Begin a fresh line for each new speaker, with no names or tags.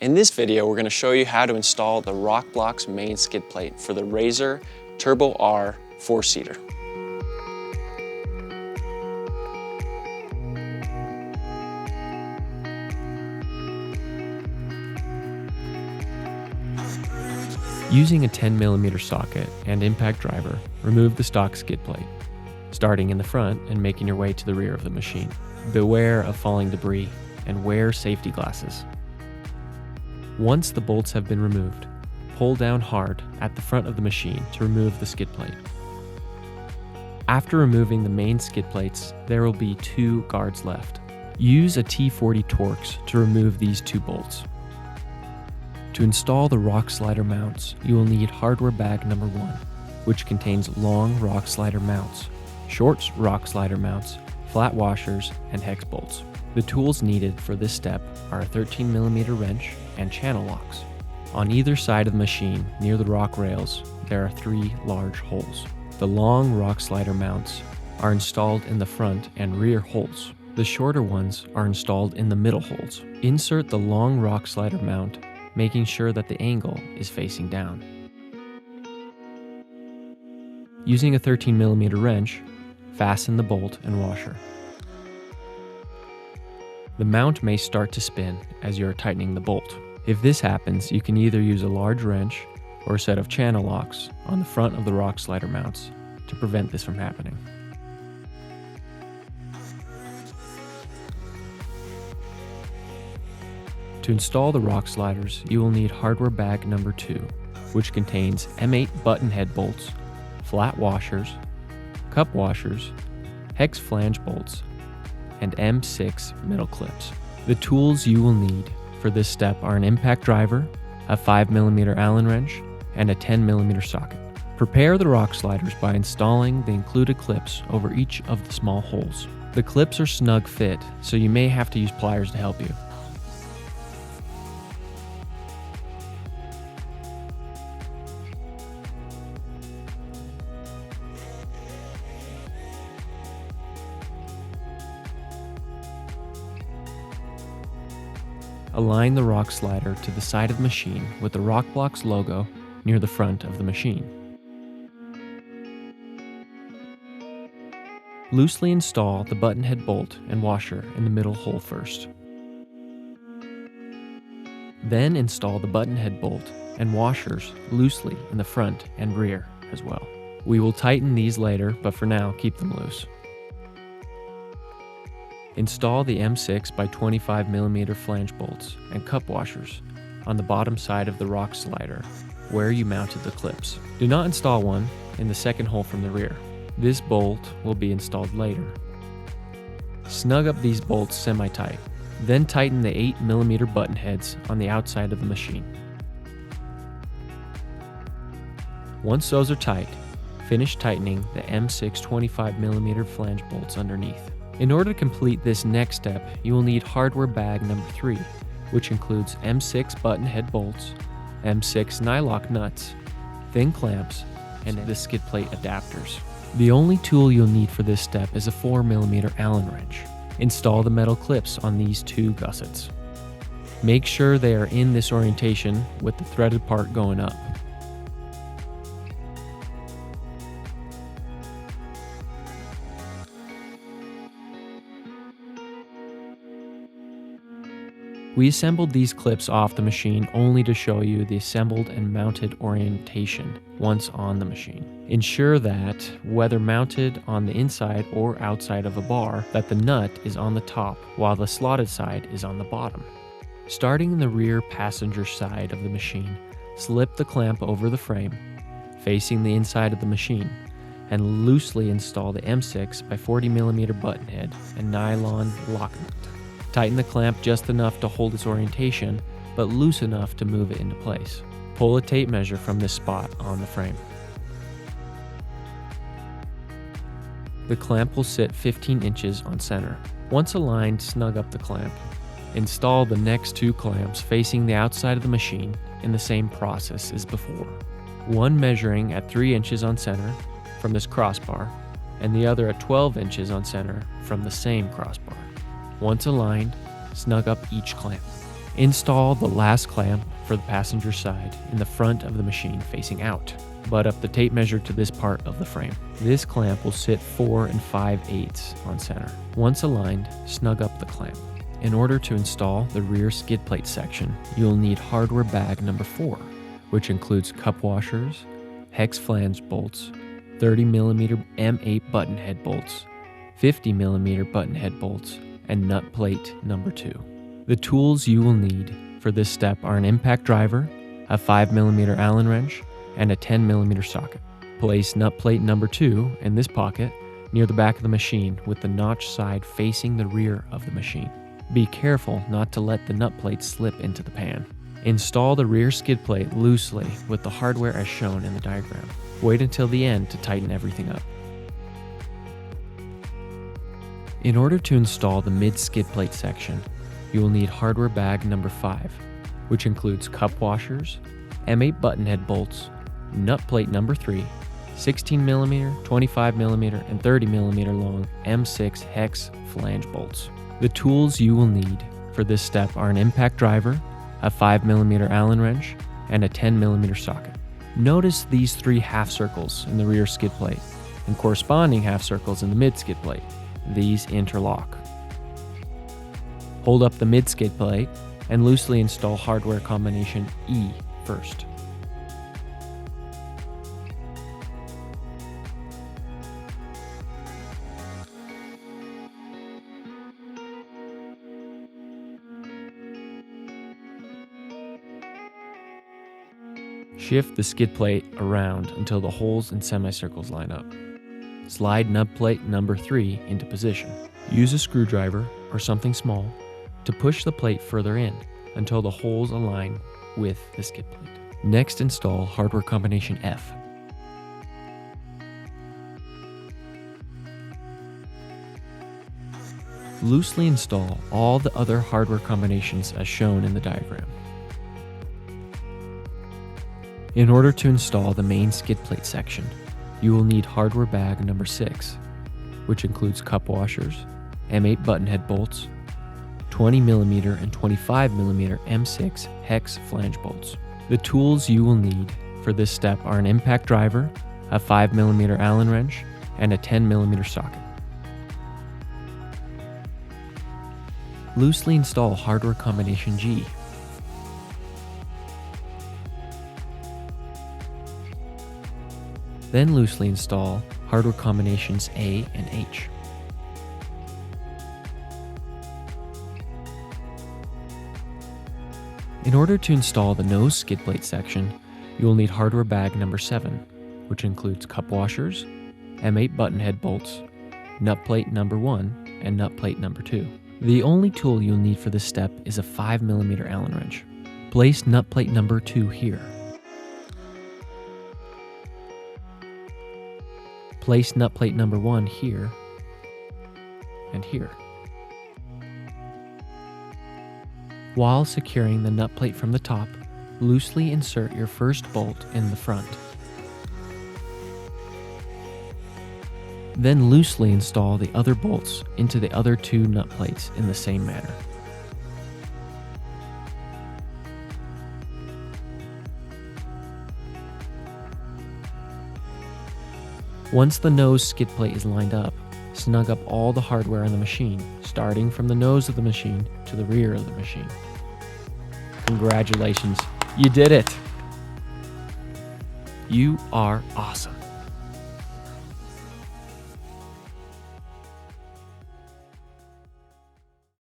In this video, we're going to show you how to install the Rokblokz main skid plate for the RZR Turbo R 4-seater.
Using a 10mm socket and impact driver, remove the stock skid plate, starting in the front and making your way to the rear of the machine. Beware of falling debris and wear safety glasses. Once the bolts have been removed, pull down hard at the front of the machine to remove the skid plate. After removing the main skid plates, there will be two guards left. Use a T40 Torx to remove these two bolts. To install the rock slider mounts, you will need hardware bag number 1, which contains long rock slider mounts, short rock slider mounts, flat washers, and hex bolts. The tools needed for this step are a 13mm wrench and channel locks. On either side of the machine, near the rock rails, there are 3 large holes. The long rock slider mounts are installed in the front and rear holes. The shorter ones are installed in the middle holes. Insert the long rock slider mount, making sure that the angle is facing down. Using a 13mm wrench, fasten the bolt and washer. The mount may start to spin as you are tightening the bolt. If this happens, you can either use a large wrench or a set of channel locks on the front of the rock slider mounts to prevent this from happening. To install the rock sliders, you will need hardware bag number 2, which contains M8 button head bolts, flat washers, cup washers, hex flange bolts, and M6 middle clips. The tools you will need for this step are an impact driver, a 5mm Allen wrench, and a 10mm socket. Prepare the rock sliders by installing the included clips over each of the small holes. The clips are snug fit, so you may have to use pliers to help you. Align the rock slider to the side of the machine with the Rokblokz logo near the front of the machine. Loosely install the button head bolt and washer in the middle hole first. Then install the button head bolt and washers loosely in the front and rear as well. We will tighten these later, but for now, keep them loose. Install the M6 by 25mm flange bolts and cup washers on the bottom side of the rock slider where you mounted the clips. Do not install one in the second hole from the rear. This bolt will be installed later. Snug up these bolts semi-tight. Then tighten the 8mm button heads on the outside of the machine. Once those are tight, finish tightening the M6 25mm flange bolts underneath. In order to complete this next step, you will need hardware bag number 3, which includes M6 button head bolts, M6 nylock nuts, thin clamps, and the skid plate adapters. The only tool you'll need for this step is a 4mm Allen wrench. Install the metal clips on these 2 gussets. Make sure they are in this orientation with the threaded part going up. We assembled these clips off the machine only to show you the assembled and mounted orientation once on the machine. Ensure that, whether mounted on the inside or outside of a bar, that the nut is on the top while the slotted side is on the bottom. Starting in the rear passenger side of the machine, slip the clamp over the frame, facing the inside of the machine, and loosely install the M6 by 40mm button head and nylon lock nut. Tighten the clamp just enough to hold its orientation, but loose enough to move it into place. Pull a tape measure from this spot on the frame. The clamp will sit 15 inches on center. Once aligned, snug up the clamp. Install the next 2 clamps facing the outside of the machine in the same process as before. One measuring at 3 inches on center from this crossbar, and the other at 12 inches on center from the same crossbar. Once aligned, snug up each clamp. Install the last clamp for the passenger side in the front of the machine facing out. Butt up the tape measure to this part of the frame. This clamp will sit 4 5/8 on center. Once aligned, snug up the clamp. In order to install the rear skid plate section, you'll need hardware bag number 4, which includes cup washers, hex flange bolts, 30mm M8 button head bolts, 50mm button head bolts, and nut plate number 2. The tools you will need for this step are an impact driver, a 5mm Allen wrench, and a 10mm socket. Place nut plate number 2 in this pocket near the back of the machine with the notch side facing the rear of the machine. Be careful not to let the nut plate slip into the pan. Install the rear skid plate loosely with the hardware as shown in the diagram. Wait until the end to tighten everything up. In order to install the mid skid plate section, you will need hardware bag number 5, which includes cup washers, M8 button head bolts, nut plate number 3, 16mm, 25mm, and 30mm long M6 hex flange bolts. The tools you will need for this step are an impact driver, a 5mm Allen wrench, and a 10mm socket. Notice these 3 half circles in the rear skid plate and corresponding half circles in the mid skid plate. These interlock. Hold up the mid skid plate and loosely install hardware combination E first. Shift the skid plate around until the holes and semicircles line up. Slide nut plate number 3 into position. Use a screwdriver or something small to push the plate further in until the holes align with the skid plate. Next, install hardware combination F. Loosely install all the other hardware combinations as shown in the diagram. In order to install the main skid plate section, you will need hardware bag number 6, which includes cup washers, M8 button head bolts, 20mm and 25mm M6 hex flange bolts. The tools you will need for this step are an impact driver, a 5mm Allen wrench, and a 10mm socket. Loosely install hardware combination G. Then loosely install hardware combinations A and H. In order to install the nose skid plate section, you will need hardware bag number 7, which includes cup washers, M8 button head bolts, nut plate number 1, and nut plate number 2. The only tool you'll need for this step is a 5mm Allen wrench. Place nut plate number 2 here. Place nut plate number 1 here and here. While securing the nut plate from the top, loosely insert your first bolt in the front. Then loosely install the other bolts into the other 2 nut plates in the same manner. Once the nose skid plate is lined up, snug up all the hardware on the machine, starting from the nose of the machine to the rear of the machine. Congratulations, you did it! You are awesome.